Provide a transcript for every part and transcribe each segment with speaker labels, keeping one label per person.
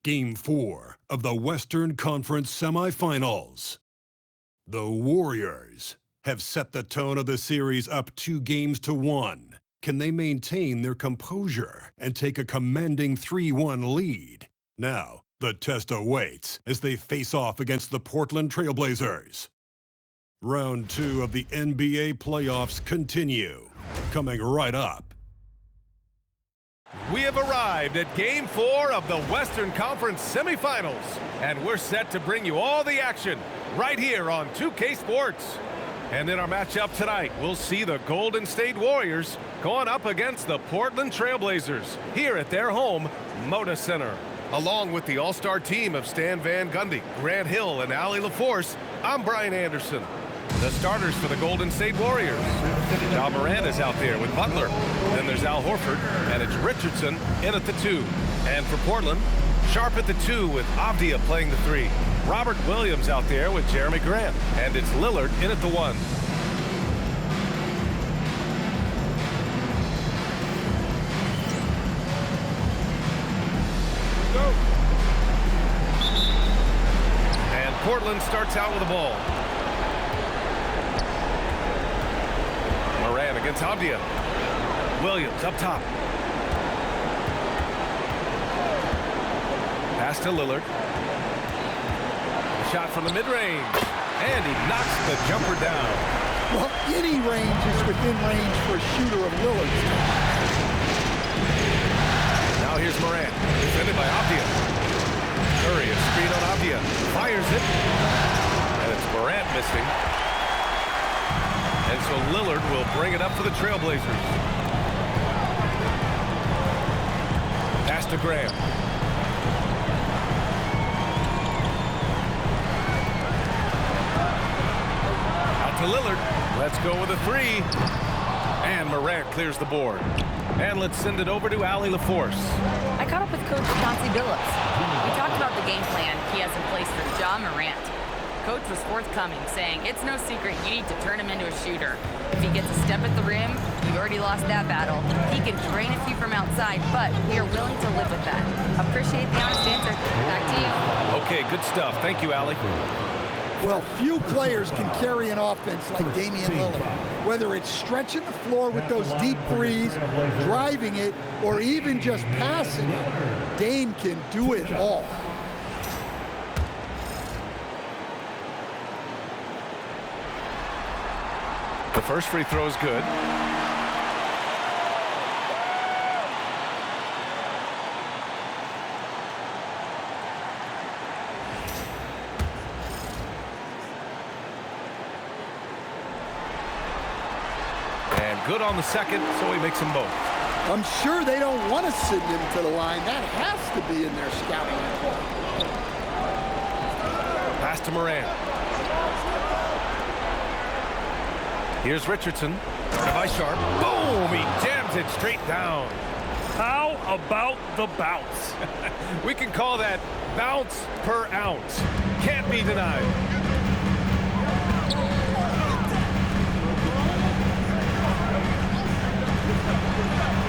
Speaker 1: Game 4 of the Western Conference Semifinals. The Warriors have set the tone of the series up 2-1. Can they maintain their composure and take a commanding 3-1 lead? Now, the test awaits as they face off against the Portland Trailblazers. Round 2 of the NBA playoffs continue, coming right up.
Speaker 2: We have arrived at Game 4 of the Western Conference Semifinals, and we're set to bring you all the action right here on 2K Sports. And in our matchup tonight, we'll see the Golden State Warriors going up against the Portland Trailblazers here at their home, Moda Center. Along with the all-star team of Stan Van Gundy, Grant Hill, and Allie LaForce, I'm Brian Anderson. The starters for the Golden State Warriors. Ja Morant is out there with Butler. Then there's Al Horford, and it's Richardson in at the 2. And for Portland, Sharp at the 2 with Avdia playing the 3. Robert Williams out there with Jeremy Grant, and it's Lillard in at the 1. Go. And Portland starts out with the ball. Morant against Avdia. Williams up top. Pass to Lillard. Shot from the mid-range. And he knocks the jumper down.
Speaker 3: Well, any range is within range for a shooter of Lillard's.
Speaker 2: Now here's Morant. Defended by Avdia. Curry, a screen on Avdia. Fires it. And it's Morant missing. And so Lillard will bring it up for the Trailblazers. Pass to Graham. Out to Lillard. Let's go with a 3. And Morant clears the board. And let's send it over to Allie LaForce.
Speaker 4: I caught up with Coach Chauncey Billups. We talked about the game plan he has in place for Ja Morant. Coach was forthcoming, saying it's no secret you need to turn him into a shooter. If he gets a step at the rim, we've already lost that battle. He can drain a few from outside, but we are willing to live with that. Appreciate the honest answer. Back to you.
Speaker 2: Okay, good stuff. Thank you, Allie.
Speaker 3: Well, few players can carry an offense like Damian Lillard. Whether it's stretching the floor with those deep threes, driving it, or even just passing it, Dame can do it all.
Speaker 2: The first free throw is good. And good on the second, so he makes them both.
Speaker 3: I'm sure they don't want to send him to the line. That has to be in their scouting report.
Speaker 2: Pass to Morant. Here's Richardson, guarded by Sharp. Boom! He jams it straight down.
Speaker 5: How about the bounce?
Speaker 2: We can call that bounce per ounce. Can't be denied.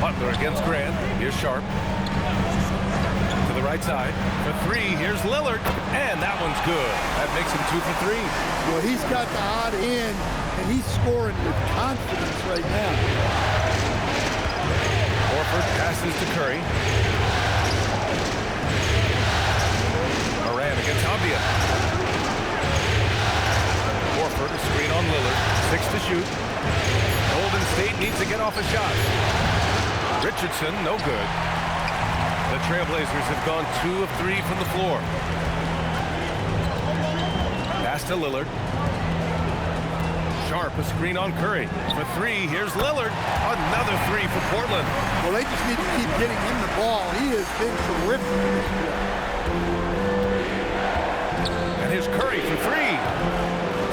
Speaker 2: Butler against Grant. Here's Sharp. To the right side. For 3, here's Lillard. And that one's good. That makes him 2 for 3.
Speaker 3: Well, he's got the hot end, and he's scoring with confidence right now.
Speaker 2: Horford passes to Curry. Morant against Avdia. Horford, a screen on Lillard. 6 to shoot. Golden State needs to get off a shot. Richardson, no good. The Trailblazers have gone 2 of 3 from the floor. Pass to Lillard. Sharp, a screen on Curry. For 3, here's Lillard. Another 3 for Portland.
Speaker 3: Well, they just need to keep getting him the ball. He has been terrific.
Speaker 2: And here's Curry for 3.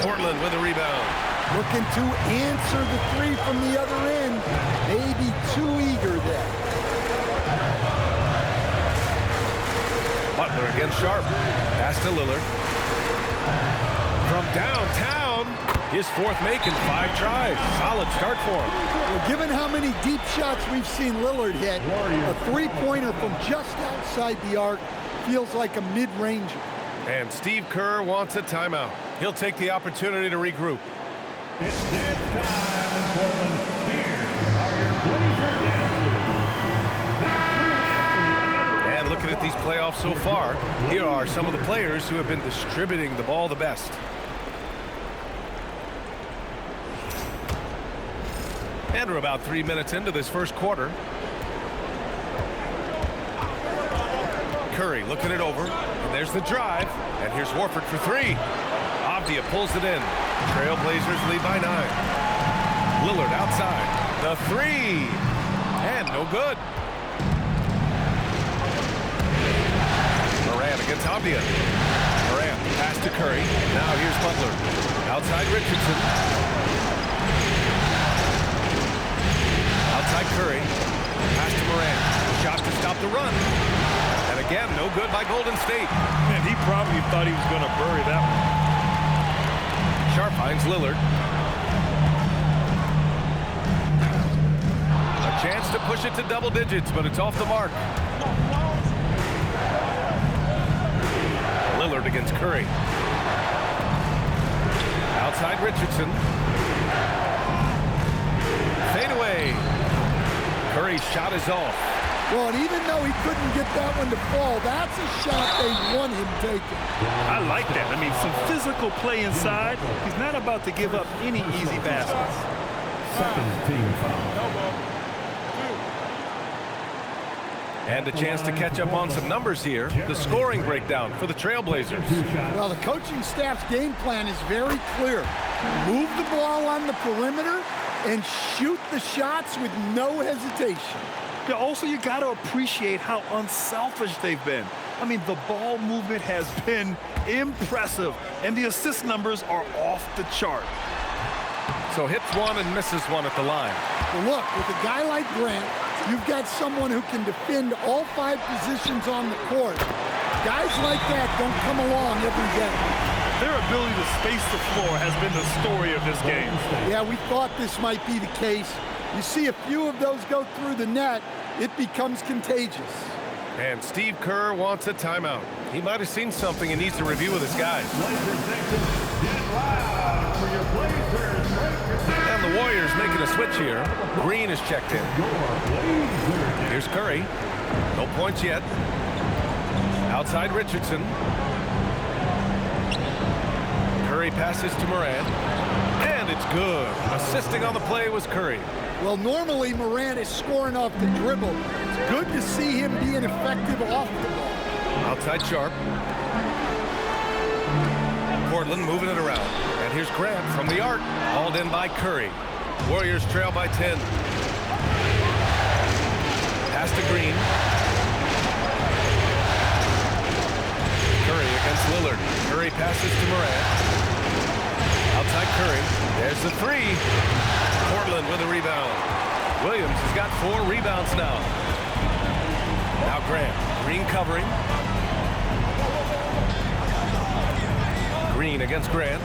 Speaker 2: Portland with a rebound.
Speaker 3: Looking to answer the 3 from the other end. Maybe too eager there.
Speaker 2: Butler against Sharp. Pass to Lillard. From downtown, his 4th make in 5 tries. Solid start for him.
Speaker 3: Well, given how many deep shots we've seen Lillard hit, a 3-pointer from just outside the arc feels like a mid-ranger.
Speaker 2: And Steve Kerr wants a timeout. He'll take the opportunity to regroup.
Speaker 6: It's this time in Portland. Here are your
Speaker 2: And looking at these playoffs so far, here are some of the players who have been distributing the ball the best. And we're about 3 minutes into this first quarter. Curry looking it over, and there's the drive, and here's Horford for three. Avdia pulls it in. Trailblazers lead by 9. Lillard outside. The three, and no good. Morant against Avdia. Morant pass to Curry. Now here's Butler. Outside Richardson. Outside Curry. Pass to Morant. Shot to stop the run. And again, no good by Golden State.
Speaker 5: And he probably thought he was going to bury that one.
Speaker 2: Sharp finds Lillard. A chance to push it to double digits, but it's off the mark. Lillard against Curry. Outside Richardson. Fade away. Curry's shot is off.
Speaker 3: Well, and even though he couldn't get that one to fall, that's a shot they want him taking.
Speaker 5: I like that. I mean, some physical play inside. He's not about to give up any easy baskets.
Speaker 6: Second team foul.
Speaker 2: And a chance to catch up on some numbers here. The scoring breakdown for the Trailblazers.
Speaker 3: Well, the coaching staff's game plan is very clear. Move the ball on the perimeter and shoot the shots with no hesitation.
Speaker 5: Yeah, also, you got to appreciate how unselfish they've been. I mean, the ball movement has been impressive, and the assist numbers are off the chart.
Speaker 2: So hits one and misses one at the line.
Speaker 3: Well, look, with a guy like Grant, you've got someone who can defend all 5 positions on the court. Guys like that don't come along every day.
Speaker 5: Their ability to space the floor has been the story of this game.
Speaker 3: Yeah, we thought this might be the case. You see a few of those go through the net, it becomes contagious.
Speaker 2: And Steve Kerr wants a timeout. He might have seen something and needs to review with his guys. And the Warriors making a switch here. Green is checked in. Here's Curry. No points yet. Outside Richardson. Curry passes to Morant. And it's good. Assisting on the play was Curry.
Speaker 3: Well, normally Morant is scoring off the dribble. It's good to see him being effective off the ball.
Speaker 2: Outside Sharp. Portland moving it around. And here's Grant from the arc. Hauled in by Curry. Warriors trail by 10. Pass to Green. Curry against Lillard. Curry passes to Morant. Outside Curry. There's the three. Portland with a rebound. Williams has got 4 rebounds now. Now Grant. Green covering. Green against Grant.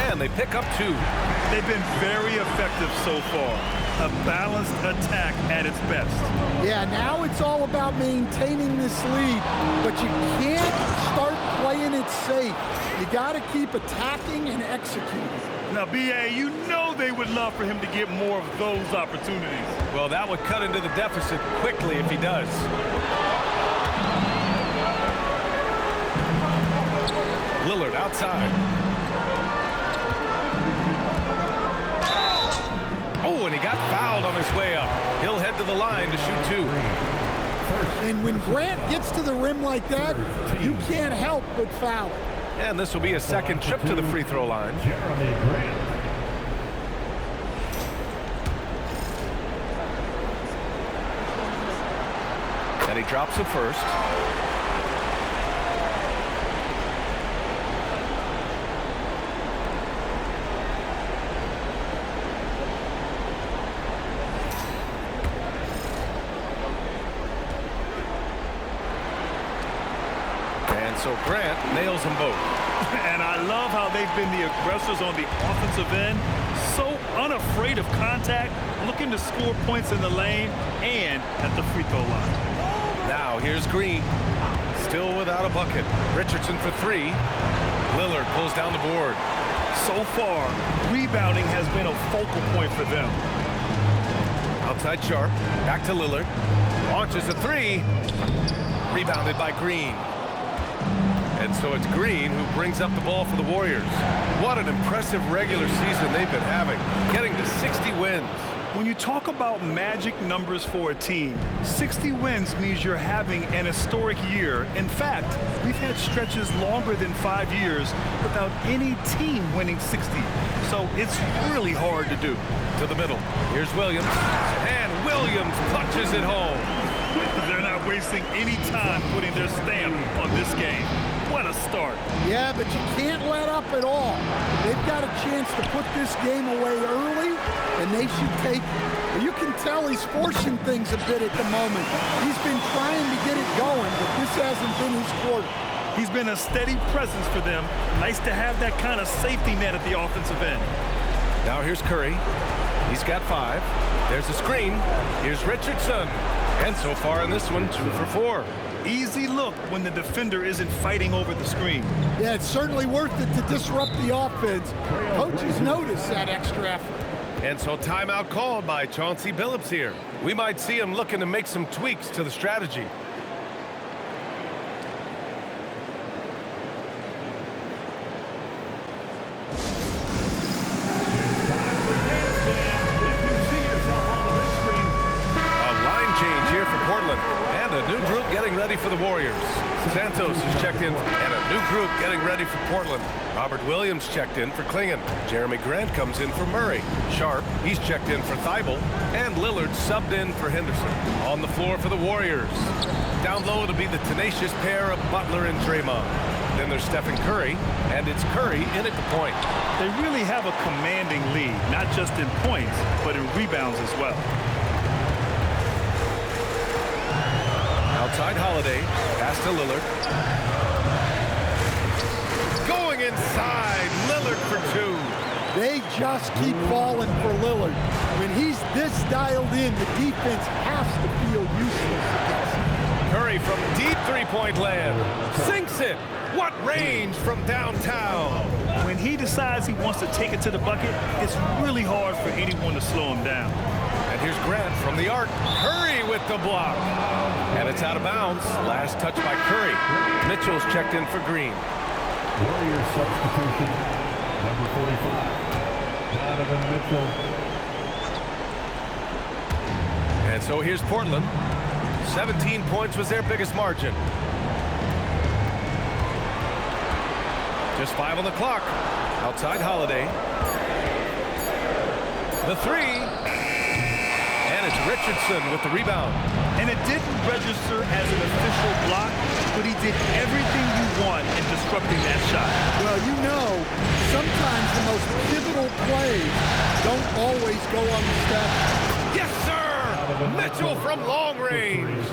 Speaker 2: And they pick up 2.
Speaker 5: They've been very effective so far. A balanced attack at its best.
Speaker 3: Yeah, now it's all about maintaining this lead, but you can't start playing it safe. You got to keep attacking and executing.
Speaker 5: Now, B.A., you know they would love for him to get more of those opportunities.
Speaker 2: Well, that would cut into the deficit quickly if he does. Lillard outside. Oh, and he got fouled on his way up. He'll head to the line to shoot 2.
Speaker 3: And when Grant gets to the rim like that, you can't help but foul it.
Speaker 2: And this will be a second trip to the free throw line.
Speaker 6: Jeremy Grant.
Speaker 2: And he drops the first. So Grant nails them both.
Speaker 5: And I love how they've been the aggressors on the offensive end. So unafraid of contact, looking to score points in the lane and at the free throw line.
Speaker 2: Now here's Green. Still without a bucket. Richardson for three. Lillard pulls down the board.
Speaker 5: So far, rebounding has been a focal point for them.
Speaker 2: Outside Sharp. Back to Lillard. Launches a three. Rebounded by Green. And so it's Green who brings up the ball for the Warriors. What an impressive regular season they've been having, getting to 60 wins.
Speaker 5: When you talk about magic numbers for a team, 60 wins means you're having an historic year. In fact, we've had stretches longer than 5 years without any team winning 60. So it's really hard to do.
Speaker 2: To the middle. Here's Williams. And Williams punches it home.
Speaker 5: They're not wasting any time putting their stamp on this game. What a start.
Speaker 3: Yeah, but you can't let up at all. They've got a chance to put this game away early, and they should take it. You can tell he's forcing things a bit at the moment. He's been trying to get it going, but this hasn't been his quarter.
Speaker 5: He's been a steady presence for them. Nice to have that kind of safety net at the offensive end.
Speaker 2: Now here's Curry. He's got 5. There's a screen. Here's Richardson. And so far in this one, 2 for 4.
Speaker 5: Easy look when the defender isn't fighting over the screen.
Speaker 3: Yeah, it's certainly worth it to disrupt the offense. Coaches notice that extra effort.
Speaker 2: And so timeout called by Chauncey Billups here. We might see him looking to make some tweaks to the strategy. For the Warriors. Santos is checked in, and a new group getting ready for Portland. Robert Williams checked in for Klingon. Jeremy Grant comes in for Murray. Sharp, he's checked in for Thibault. And Lillard subbed in for Henderson. On the floor for the Warriors. Down low to be the tenacious pair of Butler and Draymond. Then there's Stephen Curry, and it's Curry in at the point.
Speaker 5: They really have a commanding lead, not just in points, but in rebounds as well.
Speaker 2: Outside Holiday, pass to Lillard. Going inside, Lillard for 2.
Speaker 3: They just keep falling for Lillard. When he's this dialed in, the defense has to feel useless against him.
Speaker 2: Curry from deep three-point land. Sinks it. What range from downtown.
Speaker 5: When he decides he wants to take it to the bucket, it's really hard for anyone to slow him down.
Speaker 2: And here's Grant from the arc. Curry with the block. And it's out of bounds. Last touch by Curry. Mitchell's checked in for Green.
Speaker 6: Warriors substitution, number 45, Donovan Mitchell.
Speaker 2: And so here's Portland. 17 points was their biggest margin. Just 5 on the clock. Outside Holiday. The 3. And it's Richardson with the rebound.
Speaker 5: And it didn't register as an official block, but he did everything you want in disrupting that shot.
Speaker 3: Well, you know, sometimes the most pivotal plays don't always go on the step.
Speaker 2: Yes, sir! Mitchell from long range.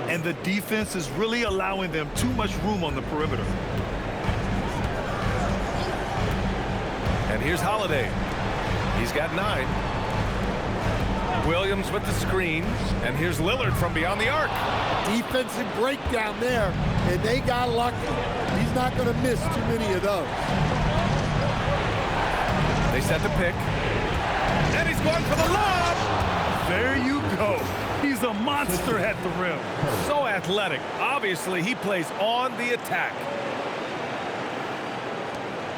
Speaker 5: And the defense is really allowing them too much room on the perimeter.
Speaker 2: And here's Holiday. He's got 9. Williams with the screen, and here's Lillard from beyond the arc.
Speaker 3: Defensive breakdown there, and they got lucky. He's not going to miss too many of those.
Speaker 2: They set the pick, and he's going for the lob.
Speaker 5: There you go. He's a monster at the rim.
Speaker 2: So athletic. Obviously, he plays on the attack.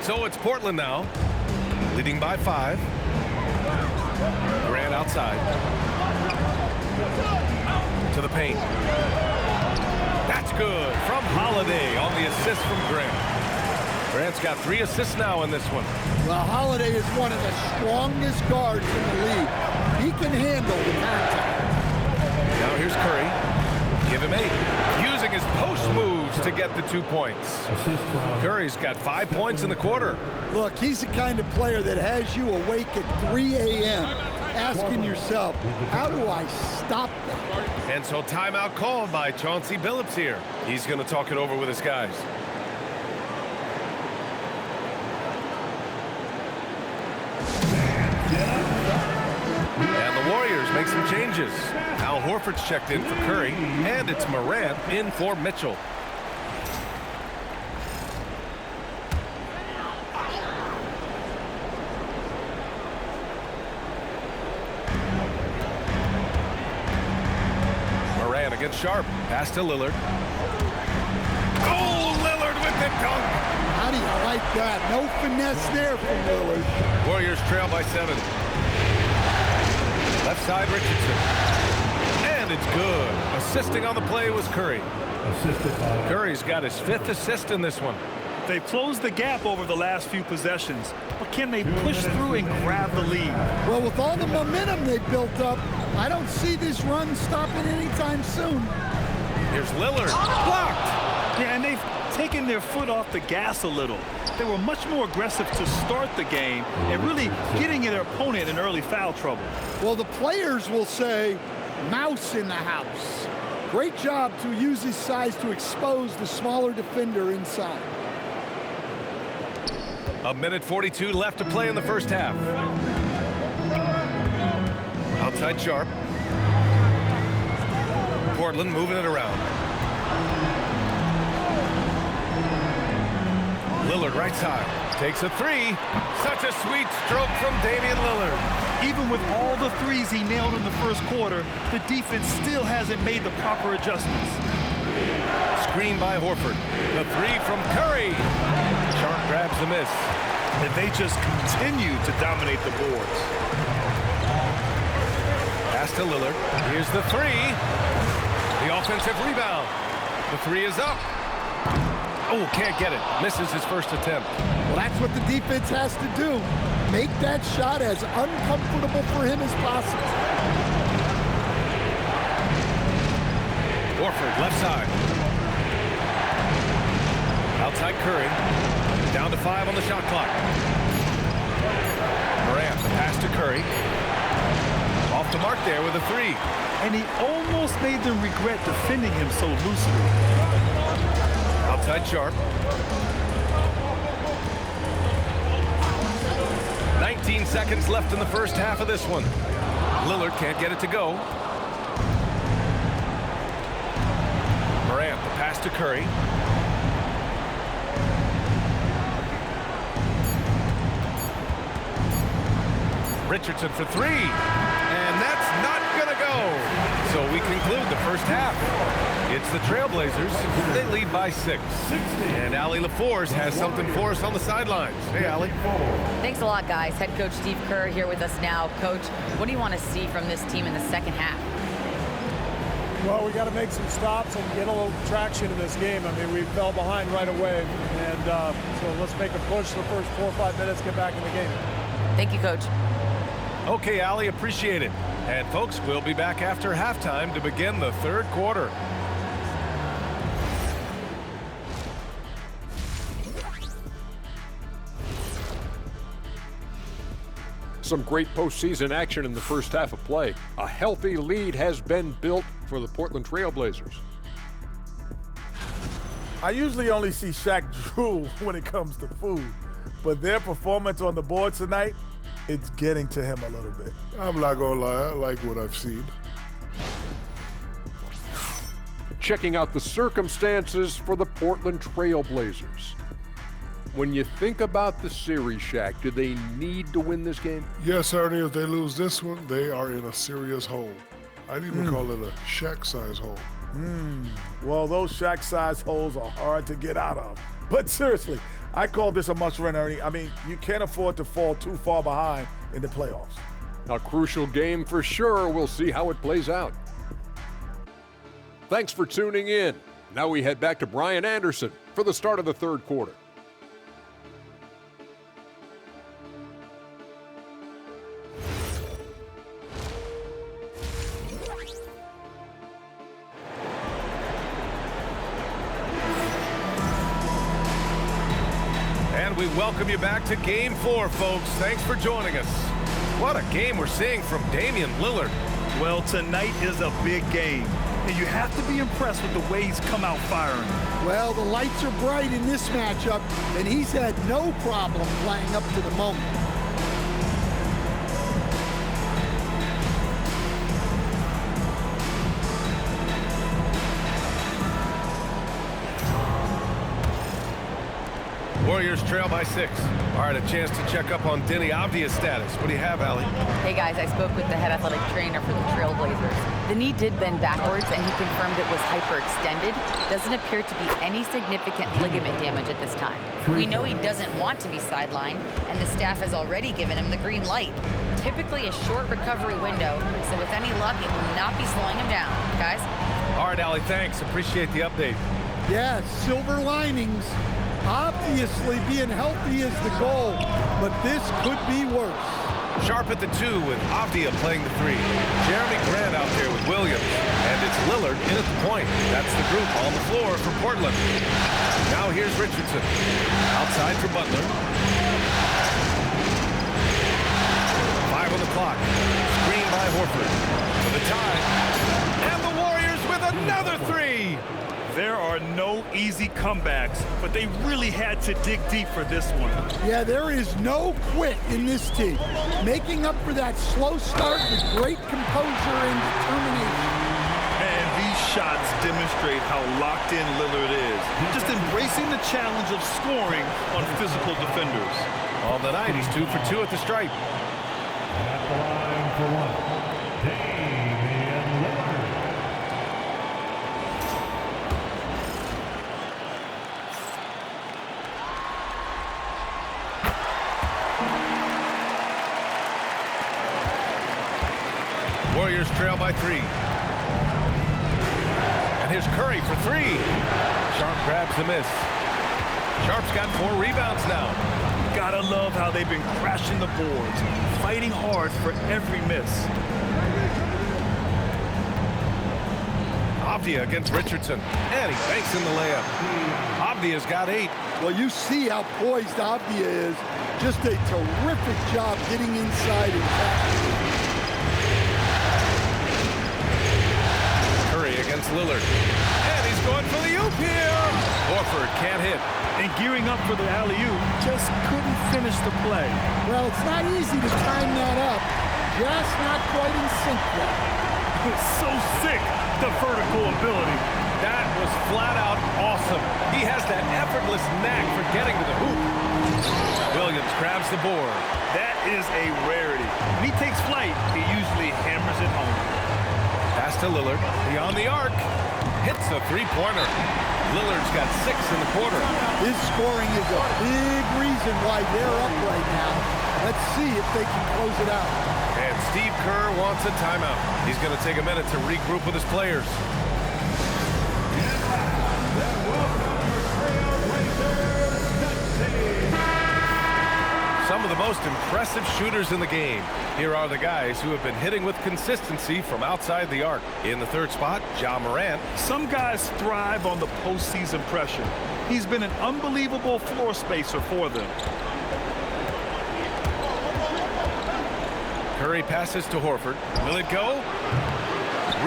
Speaker 2: So it's Portland now, leading by 5. Grant outside. To the paint. That's good from Holiday on the assist from Grant. Grant's got 3 assists now in this one.
Speaker 3: Well, Holiday is one of the strongest guards in the league. He can handle the contact.
Speaker 2: Now here's Curry. Give him 8. Using his post moves to get the 2 points. Curry's got 5 points in the quarter.
Speaker 3: Look, he's the kind of player that has you awake at 3 a.m. asking yourself, how do I stop that?
Speaker 2: And so timeout called by Chauncey Billups here. He's going to talk it over with his guys. make some changes. Al Horford's checked in for Curry, and it's Morant in for Mitchell. Morant against Sharp. Pass to Lillard. Oh, Lillard with the dunk.
Speaker 3: How do you like that? No finesse there from Lillard.
Speaker 2: Warriors trail by 7. Left side, Richardson. And it's good. Assisting on the play was Curry.
Speaker 6: Assisted by
Speaker 2: Curry's got his 5th assist in this one.
Speaker 5: They've closed the gap over the last few possessions, but can they push through and grab the lead?
Speaker 3: Well, with all the momentum they've built up, I don't see this run stopping anytime soon.
Speaker 2: Here's Lillard. Blocked.
Speaker 5: Yeah, and they've taken their foot off the gas a little. They were much more aggressive to start the game and really getting their opponent in early foul trouble.
Speaker 3: Well, the players will say, mouse in the house. Great job to use his size to expose the smaller defender inside.
Speaker 2: A minute 42 left to play in the first half. Outside Sharp. Portland moving it around. Lillard right side. Takes a 3. Such a sweet stroke from Damian Lillard.
Speaker 5: Even with all the threes he nailed in the first quarter, the defense still hasn't made the proper adjustments.
Speaker 2: Screen by Horford. The 3 from Curry. Sharp grabs the miss.
Speaker 5: And they just continue to dominate the boards.
Speaker 2: Pass to Lillard. Here's the 3. The offensive rebound. The 3 is up. Oh, can't get it. Misses his first attempt.
Speaker 3: Well, that's what the defense has to do. Make that shot as uncomfortable for him as possible.
Speaker 2: Horford, left side. Outside Curry. Down to 5 on the shot clock. Morant, the pass to Curry. Off the mark there with a 3.
Speaker 5: And he almost made them regret defending him so loosely.
Speaker 2: Outside Sharp. 19 seconds left in the first half of this one. Lillard can't get it to go. Morant, the pass to Curry. Richardson for 3. And that's not going to go. So we conclude the first half. It's the Trailblazers. They lead by 6. And Allie LaForce has something for us on the sidelines. Hey, Allie.
Speaker 4: Thanks a lot, guys. Head coach Steve Kerr here with us now. Coach, what do you want to see from this team in the second half?
Speaker 7: Well, we got to make some stops and get a little traction in this game. I mean, we fell behind right away. And so let's make a push the first 4 or 5 minutes, get back in the game.
Speaker 4: Thank you, Coach.
Speaker 2: Okay, Allie, appreciate it. And folks, we'll be back after halftime to begin the third quarter.
Speaker 8: Some great postseason action in the first half of play. A healthy lead has been built for the Portland Trailblazers.
Speaker 9: I usually only see Shaq drool when it comes to food, but their performance on the board tonight, it's getting to him a little bit.
Speaker 10: I'm not gonna lie, I like what I've seen.
Speaker 8: Checking out the circumstances for the Portland Trailblazers. When you think about the series, Shaq, do they need to win this game?
Speaker 10: Yes, Ernie, if they lose this one, they are in a serious hole. I'd even call it a Shaq-size hole.
Speaker 9: Well, those Shaq-size holes are hard to get out of. But seriously, I call this a must-win, Ernie. I mean, you can't afford to fall too far behind in the playoffs.
Speaker 8: A crucial game for sure. We'll see how it plays out. Thanks for tuning in. Now we head back to Brian Anderson for the start of the third quarter.
Speaker 2: And we welcome you back to Game 4, folks. Thanks for joining us. What a game we're seeing from Damian Lillard.
Speaker 5: Well, tonight is a big game, and you have to be impressed with the way he's come out firing.
Speaker 3: Well, the lights are bright in this matchup, and he's had no problem playing up to the moment.
Speaker 2: Warriors trail by 6. All right, a chance to check up on Deni Avdia's status. What do you have, Allie?
Speaker 4: Hey guys, I spoke with the head athletic trainer for the Trailblazers. The knee did bend backwards and he confirmed it was hyperextended. Doesn't appear to be any significant ligament damage at this time. We know he doesn't want to be sidelined, and the staff has already given him the green light. Typically a short recovery window, so with any luck, it will not be slowing him down. Guys?
Speaker 2: All right, Allie, thanks. Appreciate the update.
Speaker 3: Yeah, silver linings. Obviously, being healthy is the goal, but this could be worse.
Speaker 2: Sharp at the 2 with Avdia playing the 3. Jeremy Grant out there with Williams. And it's Lillard in at the point. That's the group on the floor for Portland. Now here's Richardson. Outside for Butler. 5 on the clock. Screen by Horford. To the tie. And the Warriors with another 3.
Speaker 5: There are no easy comebacks, but they really had to dig deep for this one.
Speaker 3: Yeah, there is no quit in this team. Making up for that slow start with great composure and determination.
Speaker 5: And these shots demonstrate how locked in Lillard is. Just embracing the challenge of scoring on physical defenders.
Speaker 2: On the night, he's 2 for 2 at the stripe.
Speaker 6: At the line for one, Damian Lillard.
Speaker 2: Warriors trail by 3. And here's Curry for 3. Sharp grabs the miss. Sharp's got 4 rebounds now.
Speaker 5: Gotta love how they've been crashing the boards, fighting hard for every miss.
Speaker 2: Avdia against Richardson. And he banks in the layup. Avdia's got 8.
Speaker 3: Well, you see how poised Avdia is. Just a terrific job getting inside and tackling.
Speaker 2: Curry against Lillard. And he's going for the oop here. Horford can't hit.
Speaker 5: And gearing up for the alley-oop, just couldn't finish the play.
Speaker 3: Well, it's not easy to time that up. Just not quite in sync yet.
Speaker 5: So sick, the vertical ability.
Speaker 2: That was flat out awesome. He has that effortless knack for getting to the hoop. Williams grabs the board.
Speaker 5: That is a rarity. When he takes flight, he usually hammers it home.
Speaker 2: Pass to Lillard, beyond the arc. Hits a 3-pointer. Lillard's got 6 in the quarter.
Speaker 3: His scoring is a big reason why they're up right now. Let's see if they can close it out.
Speaker 2: And Steve Kerr wants a timeout. He's going to take a minute to regroup with his players. Some of the most impressive shooters in the game. Here are the guys who have been hitting with consistency from outside the arc. In the 3rd spot, Ja Morant.
Speaker 5: Some guys thrive on the postseason pressure. He's been an unbelievable floor spacer for them.
Speaker 2: Curry passes to Horford. Will it go?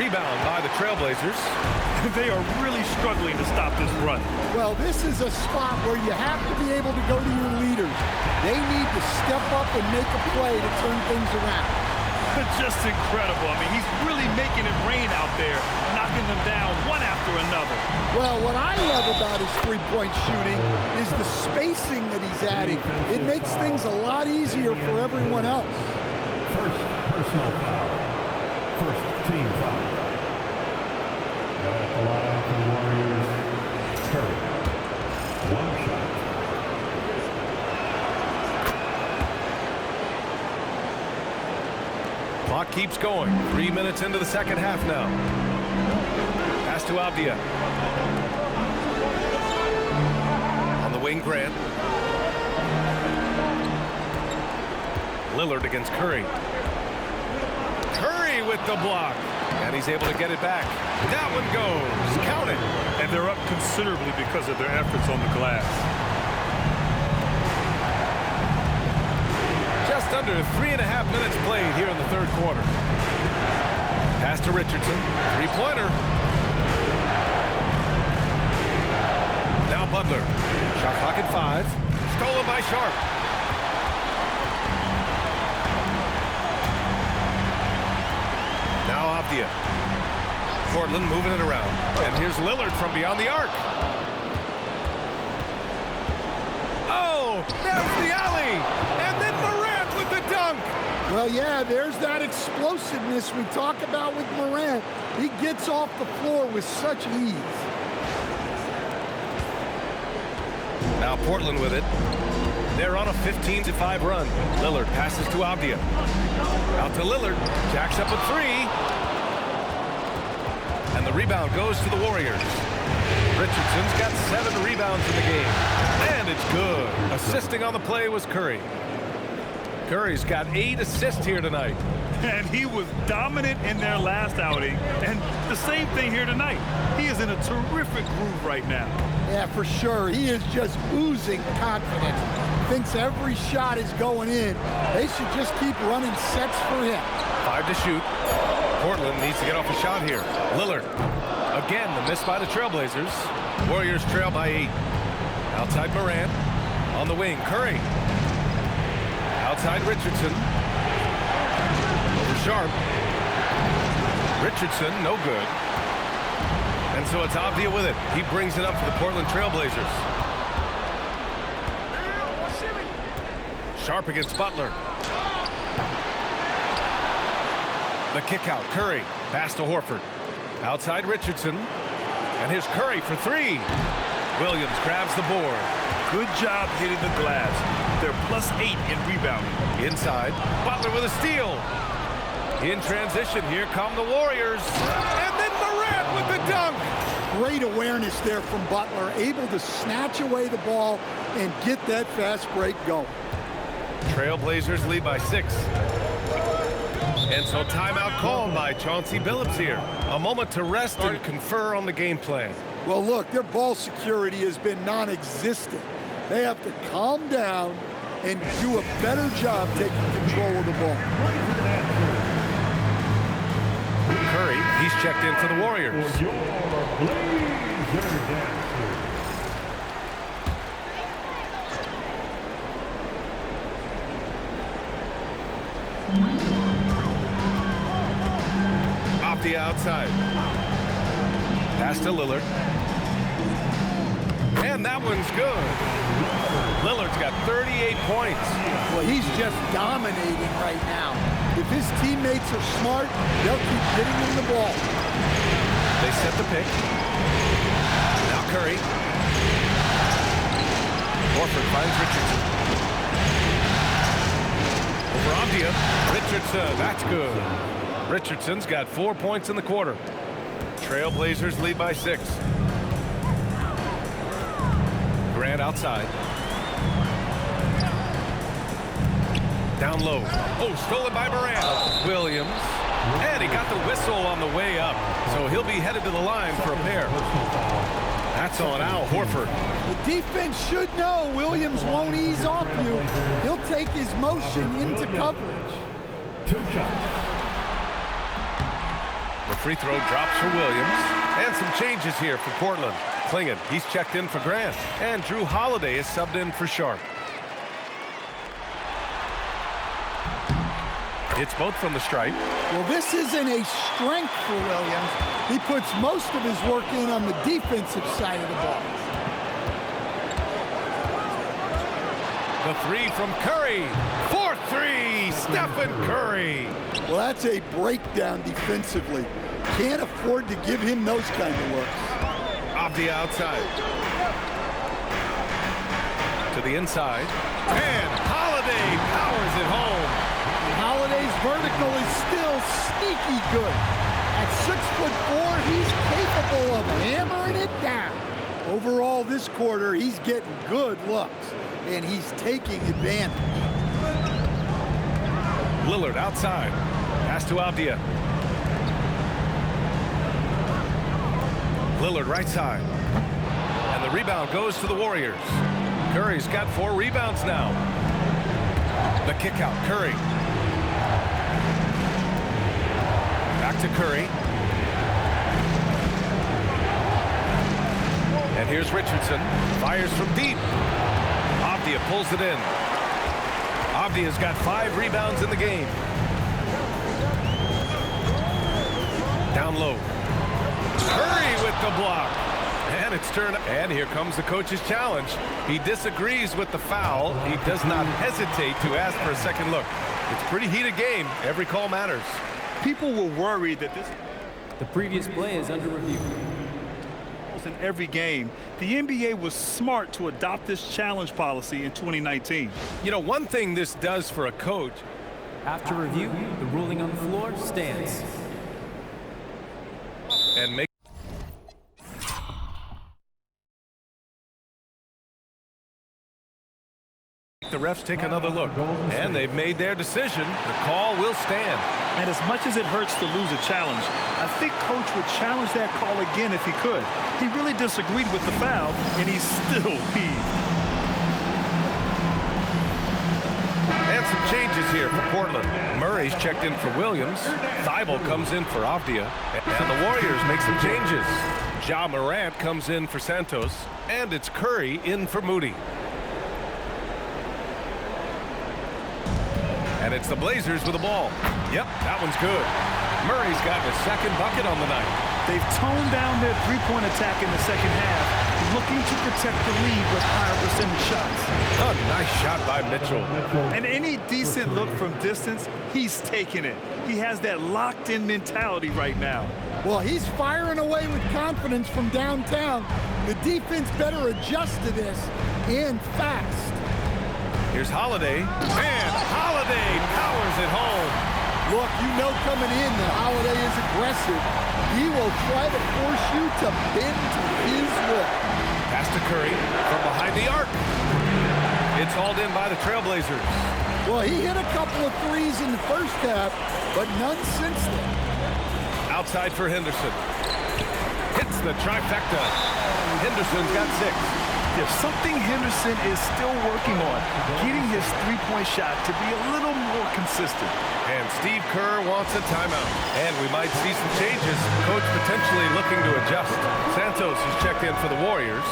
Speaker 2: Rebound by the Trailblazers.
Speaker 5: They are really struggling to stop this run.
Speaker 3: Well, this is a spot where you have to be able to go to your leaders. They need to step up and make a play to turn things around.
Speaker 5: Just incredible. I mean, he's really making it rain out there, knocking them down one after another.
Speaker 3: Well, what I love about his three-point shooting is the spacing that he's adding. It makes things a lot easier for everyone else.
Speaker 6: First personal foul. First team foul. At the line for the Warriors, Curry. 1 shot.
Speaker 2: Clock keeps going. 3 minutes into the 2nd half now. Pass to Avdia. On the wing, Grant. Lillard against Curry. Curry with the block. And he's able to get it back. That one goes. Count it.
Speaker 5: And they're up considerably because of their efforts on the glass.
Speaker 2: Just under 3.5 minutes played here in the 3rd quarter. Pass to Richardson. 3-pointer. Now Butler. Shot clock at 5. Stolen by Sharp. Now Avdia. Portland moving it around. And here's Lillard from beyond the arc. Oh, there's the alley. And then Morant with the dunk.
Speaker 3: Well, yeah, there's that explosiveness we talk about with Morant. He gets off the floor with such ease.
Speaker 2: Now Portland with it. They're on a 15-5 run. Lillard passes to Avdia. Out to Lillard. Jacks up a three. And the rebound goes to the Warriors. Richardson's got 7 rebounds in the game. And it's good. Assisting on the play was Curry. Curry's got 8 assists here tonight.
Speaker 5: And he was dominant in their last outing. And the same thing here tonight. He is in a terrific groove right now.
Speaker 3: Yeah, for sure. He is just oozing confidence. Thinks every shot is going in. They should just keep running sets for him.
Speaker 2: 5 to shoot. Portland needs to get off a shot here. Lillard. Again, the miss by the Trailblazers. Warriors trail by 8. Outside Morant. On the wing, Curry. Outside Richardson. Over Sharp. Richardson, no good. And so it's Avdia with it. He brings it up for the Portland Trailblazers. Sharp against Butler. The kick out, Curry. Pass to Horford. Outside Richardson. And here's Curry for 3. Williams grabs the board.
Speaker 5: Good job hitting the glass. They're +8 in rebounding.
Speaker 2: Inside, Butler with a steal. In transition, here come the Warriors. And then Morant with the dunk.
Speaker 3: Great awareness there from Butler, able to snatch away the ball and get that fast break going.
Speaker 2: Trailblazers lead by 6. And so timeout called by Chauncey Billups here. A moment to rest and confer on the game plan.
Speaker 3: Well, look, their ball security has been non-existent. They have to calm down and do a better job taking control of the ball.
Speaker 2: Curry, he's checked in for the Warriors.
Speaker 6: For your Blazer Dancers.
Speaker 2: Off the outside. Pass to Lillard. And that one's good. Lillard's got 38 points.
Speaker 3: Well, he's just dominating right now. If his teammates are smart, they'll keep getting him the ball.
Speaker 2: They set the pick. Now Curry. Horford finds Richardson. Over Avdia. Richardson, that's good. Richardson's got 4 points in the quarter. Trailblazers lead by 6. Grant outside. Down low. Oh, stolen by Morant. Williams. And he got the whistle on the way up. So he'll be headed to the line for a pair. That's on Al Horford.
Speaker 3: The defense should know Williams won't ease off you. He'll take his motion into coverage.
Speaker 6: 2 shots.
Speaker 2: The free throw drops for Williams. And some changes here for Portland. Klingon, he's checked in for Grant. And Drew Holiday is subbed in for Sharp. It's both from the stripe.
Speaker 3: Well, this isn't a strength for Williams. He puts most of his work in on the defensive side of the ball.
Speaker 2: The 3 from Curry. 4-3, Stephen Curry.
Speaker 3: Well, that's a breakdown defensively. Can't afford to give him those kind of looks.
Speaker 2: Off the outside. To the inside. And Holiday powers it home.
Speaker 3: Holiday's vertical is still sneaky good. At 6'4", he's capable of hammering it down. Overall, this quarter, he's getting good looks, and he's taking advantage.
Speaker 2: Lillard outside. Pass to Avdia. Lillard right side. And the rebound goes to the Warriors. Curry's got 4 rebounds now. The kick out, Curry. Back to Curry. And here's Richardson. Fires from deep. Avdia pulls it in. Avdia's got 5 rebounds in the game. Down low. Curry with the block. And it's turned, and here comes the coach's challenge. He disagrees with the foul. He does not hesitate to ask for a second look. It's a pretty heated game. Every call matters.
Speaker 5: People were worried that this...
Speaker 11: The previous play is under review.
Speaker 5: In every game, the NBA was smart to adopt this challenge policy in 2019.
Speaker 2: You know, one thing this does for a coach.
Speaker 11: After review, the ruling on the floor stands.
Speaker 2: And make the refs take another look, and they've made their decision. The call will stand.
Speaker 5: And as much as it hurts to lose a challenge, I think Coach would challenge that call again if he could. He really disagreed with the foul, and he's still peeved.
Speaker 2: And some changes here for Portland. Murray's checked in for Williams. Thibault comes in for Avdia. And the Warriors make some changes. Ja Morant comes in for Santos. And it's Curry in for Moody. And it's the Blazers with the ball. Yep, that one's good. Murray's gotten his second bucket on the night.
Speaker 5: They've toned down their three-point attack in the second half, looking to protect the lead with higher percentage shots.
Speaker 2: Oh, nice shot by Mitchell.
Speaker 5: And any decent look from distance, he's taking it. He has that locked-in mentality right now.
Speaker 3: Well, he's firing away with confidence from downtown. The defense better adjust to this, and fast.
Speaker 2: Here's Holiday, and Holiday powers it home.
Speaker 3: Look, you know coming in that Holiday is aggressive. He will try to force you to bend to his will.
Speaker 2: Pass to Curry from behind the arc. It's hauled in by the Trailblazers.
Speaker 3: Well, he hit a couple of threes in the first half, but none since then.
Speaker 2: Outside for Henderson. Hits the trifecta. Henderson's got 6.
Speaker 5: There's something Henderson is still working on, getting his three-point shot to be a little more consistent.
Speaker 2: And Steve Kerr wants a timeout. And we might see some changes. Coach potentially looking to adjust. Santos is checked in for the Warriors.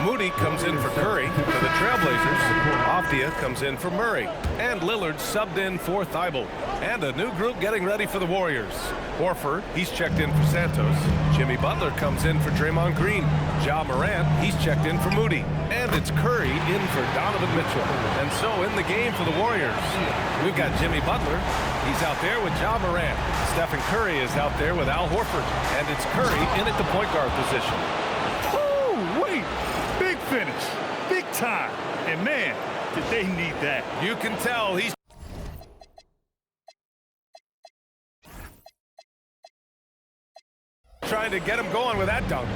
Speaker 2: Moody comes in for Curry for the Trailblazers. Avdia comes in for Murray. And Lillard subbed in for Thibault. And a new group getting ready for the Warriors. Horford, he's checked in for Santos. Jimmy Butler comes in for Draymond Green. Ja Morant, he's checked in for Moody. And it's Curry in for Donovan Mitchell. And so in the game for the Warriors, we've got Jimmy Butler. He's out there with Ja Morant. Stephen Curry is out there with Al Horford. And it's Curry in at the point guard position.
Speaker 5: Oh, wait. Big finish. Big time. And man, did they need that.
Speaker 2: You can tell he's trying to get him going with that dunk.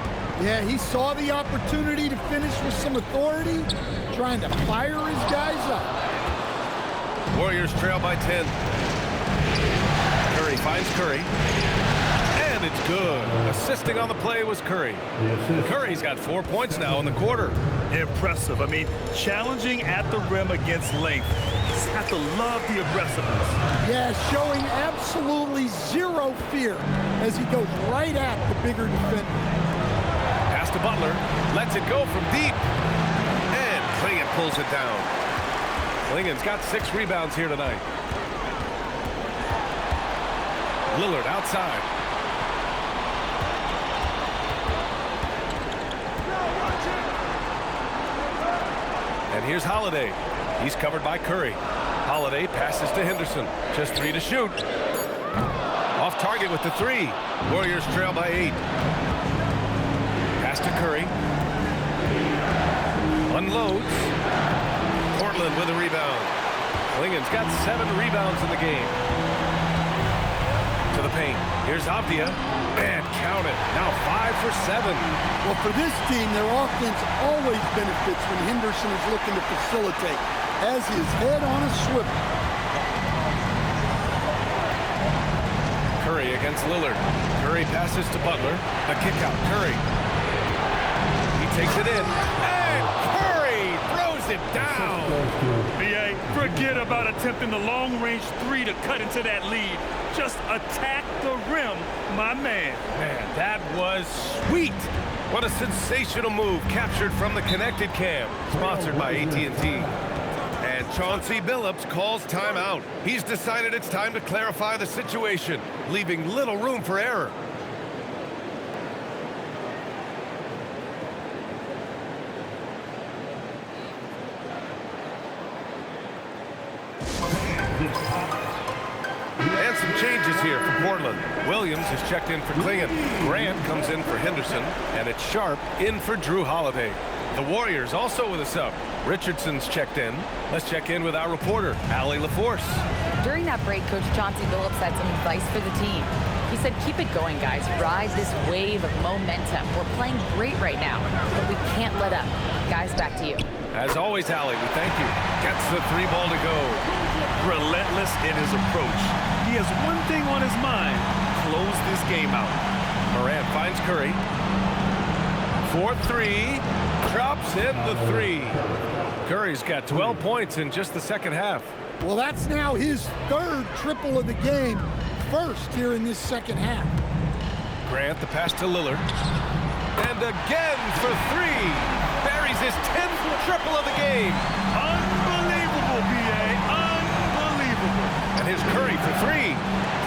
Speaker 3: Yeah, he saw the opportunity to finish with some authority, trying to fire his guys up.
Speaker 2: Warriors trail by 10. Curry finds Curry. And it's good. Assisting on the play was Curry. Curry's got 4 points now in the quarter.
Speaker 5: Impressive. I mean, challenging at the rim against length. Just have to love the aggressiveness.
Speaker 3: Yeah, showing absolutely zero fear as he goes right at the bigger defender.
Speaker 2: Pass to Butler. Lets it go from deep. And Clingan pulls it down. Clingan's got 6 rebounds here tonight. Lillard outside. And here's Holiday. He's covered by Curry. Holiday passes to Henderson. Just 3 to shoot. Off target with the 3. Warriors trail by 8. Pass to Curry. Unloads. Portland with a rebound. Clingan's got 7 rebounds in the game. To the paint. Here's Avdia. And count it. Now 5 for 7.
Speaker 3: Well, for this team, their offense always benefits when Henderson is looking to facilitate. Has his head on a swivel.
Speaker 2: Curry against Lillard. Curry passes to Butler. A kick out. Curry. He takes it in. And Curry throws it down.
Speaker 5: B.A., forget about attempting the long-range 3 to cut into that lead. Just attack the rim, my man.
Speaker 2: Man, that was sweet. What a sensational move captured from the Connected Cam, sponsored by AT&T. And Chauncey Billups calls timeout. He's decided it's time to clarify the situation, leaving little room for error. And some changes here for Portland. Williams is checked in for Klingon. Grant comes in for Henderson. And it's Sharp in for Drew Holiday. The Warriors also with a sub. Richardson's checked in. Let's check in with our reporter, Allie LaForce.
Speaker 4: During that break, Coach Chauncey Billups had some advice for the team. He said, keep it going, guys. Ride this wave of momentum. We're playing great right now, but we can't let up. Guys, back to you.
Speaker 2: As always, Allie, we thank you. Gets the 3 ball to go.
Speaker 5: Relentless in his approach. He has one thing on his mind: close this game out.
Speaker 2: Morant finds Curry. 4-3. Drops in the 3. Curry's got 12 points in just the second half.
Speaker 3: Well, that's now his 3rd triple of the game, first here in this second half.
Speaker 2: Grant, the pass to Lillard. And again for 3. Buries his 10th triple of the game.
Speaker 5: Unbelievable, B.A. Unbelievable.
Speaker 2: And here's Curry for 3.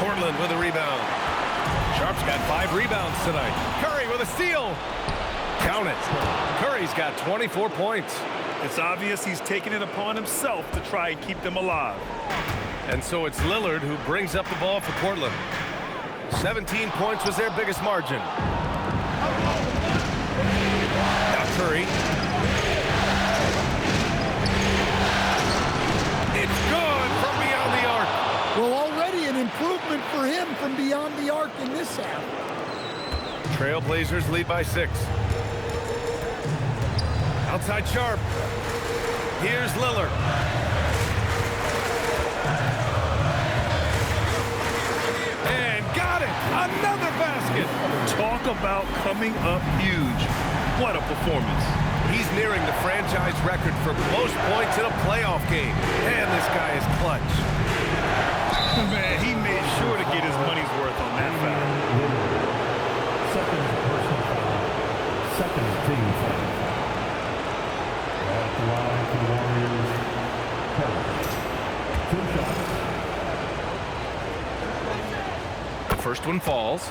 Speaker 2: Portland with a rebound. Sharp's got 5 rebounds tonight. Curry with a steal. Count it. Curry's got 24 points.
Speaker 5: It's obvious he's taking it upon himself to try and keep them alive.
Speaker 2: And so it's Lillard who brings up the ball for Portland. 17 points was their biggest margin. Now Curry. It's good from beyond the arc.
Speaker 3: Well, already an improvement for him from beyond the arc in this half.
Speaker 2: Trailblazers lead by 6. Outside Sharp. Here's Lillard. And got it! Another basket!
Speaker 5: Talk about coming up huge. What a performance.
Speaker 2: He's nearing the franchise record for most points in a playoff game. And this guy is clutch.
Speaker 5: Man, he made sure to get his money's worth on that foul.
Speaker 6: Second personal foul. Second team foul. At the line for the Warriors, Curry. 2 shots.
Speaker 2: The first one falls.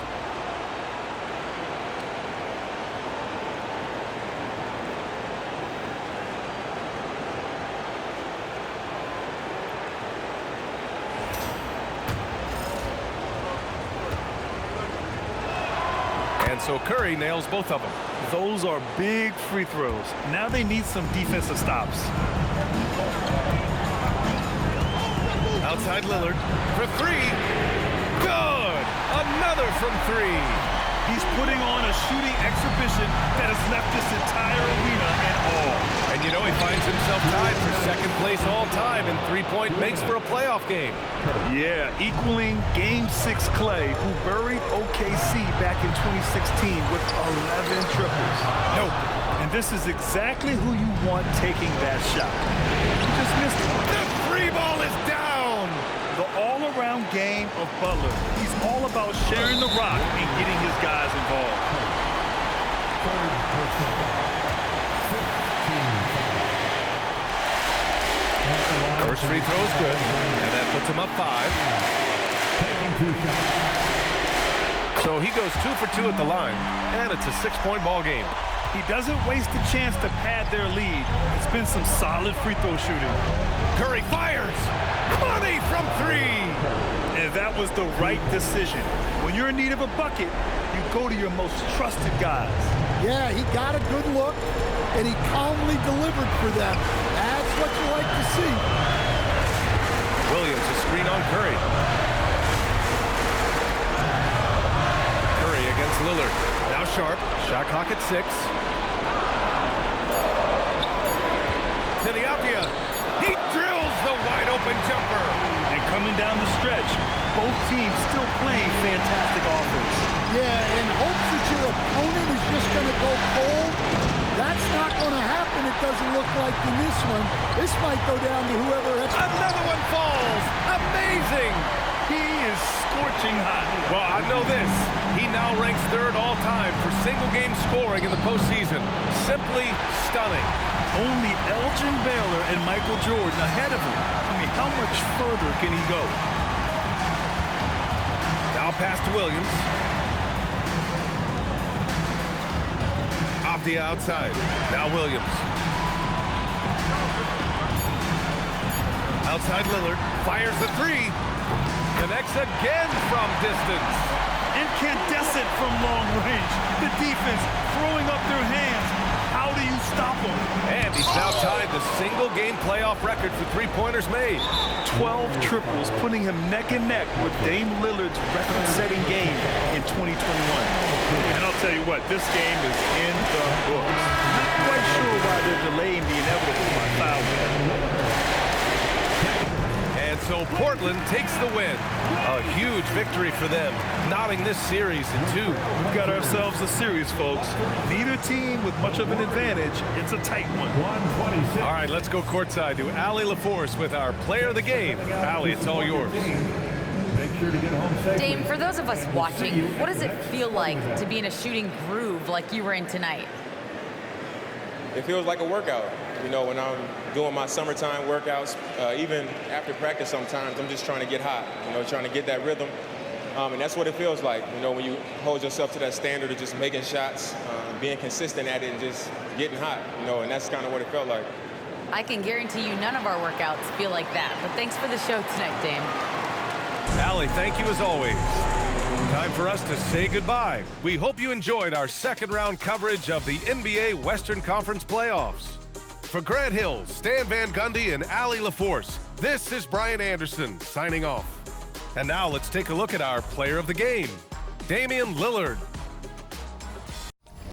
Speaker 2: And so Curry nails both of them.
Speaker 5: Those are big free throws. Now they need some defensive stops.
Speaker 2: Outside Lillard for 3. Good! Another from 3.
Speaker 5: He's putting on a shooting exhibition that has left this entire arena in awe.
Speaker 2: And you know he finds himself tied for second place all time in 3-point makes for a playoff game.
Speaker 5: Yeah, equaling Game 6 Clay, who buried OKC back in 2016 with 11 triples.
Speaker 2: Nope.
Speaker 5: And this is exactly who you want taking that shot. He just missed it.
Speaker 2: The 3 ball is down!
Speaker 5: The all-around game of Butler. He's all about sharing the rock and getting his guys involved.
Speaker 2: First free throw is good, and that puts him up 5. So he goes 2 for 2 at the line, and it's a 6-point ball game.
Speaker 5: He doesn't waste a chance to pad their lead. It's been some solid free throw shooting.
Speaker 2: Curry fires! Money from 3!
Speaker 5: And that was the right decision. When you're in need of a bucket, you go to your most trusted guys.
Speaker 3: Yeah, he got a good look, and he calmly delivered for them. That's what you like to see.
Speaker 2: Williams, a screen on Curry. Curry against Lillard. Now Sharp. Shot clock at 6. Tiniapia. He drills the wide-open jumper.
Speaker 5: And coming down the stretch, both teams still playing fantastic offense.
Speaker 3: Yeah, and hopes that your opponent is just going to go cold. That's not going to happen, it doesn't look like in this one. This might go down to whoever...
Speaker 2: Another one falls! Amazing!
Speaker 5: He is scorching hot.
Speaker 2: Well, I know this. He now ranks 3rd all-time for single-game scoring in the postseason. Simply stunning.
Speaker 5: Only Elgin Baylor and Michael Jordan ahead of him. I mean, how much further can he go?
Speaker 2: Now pass to Williams. Off the outside. Now Williams. Outside Lillard, fires the three. Connects again from distance.
Speaker 5: Incandescent from long range. The defense throwing up their hands. How do you stop him?
Speaker 2: And he's now tied the single-game playoff record for three-pointers made.
Speaker 5: 12 triples, putting him neck and neck with Dame Lillard's record-setting game in 2021. And I'll tell you what, this game is in the books. Not quite sure why they're delaying the inevitable by foul.
Speaker 2: And so Portland takes the win. A huge victory for them, knotting this series in two.
Speaker 5: We've got ourselves a series, folks. Neither team with much of an advantage. It's a tight one.
Speaker 2: All right, let's go courtside to Allie LaForce with our player of the game. Allie, it's all yours.
Speaker 4: Dame, for those of us watching, what does it feel like to be in a shooting groove like you were in tonight?
Speaker 12: It feels like a workout. You know, when I'm doing my summertime workouts, even after practice sometimes, I'm just trying to get hot, you know, trying to get that rhythm. And that's what it feels like, you know, when you hold yourself to that standard of just making shots, being consistent at it and just getting hot, you know, and that's kind of what it felt like.
Speaker 4: I can guarantee you none of our workouts feel like that, but thanks for the show tonight, Dame.
Speaker 2: Allie, thank you as always. Time for us to say goodbye. We hope you enjoyed our second-round coverage of the NBA Western Conference playoffs. For Grant Hill, Stan Van Gundy, and Allie LaForce, this is Brian Anderson signing off. And now let's take a look at our player of the game, Damian Lillard.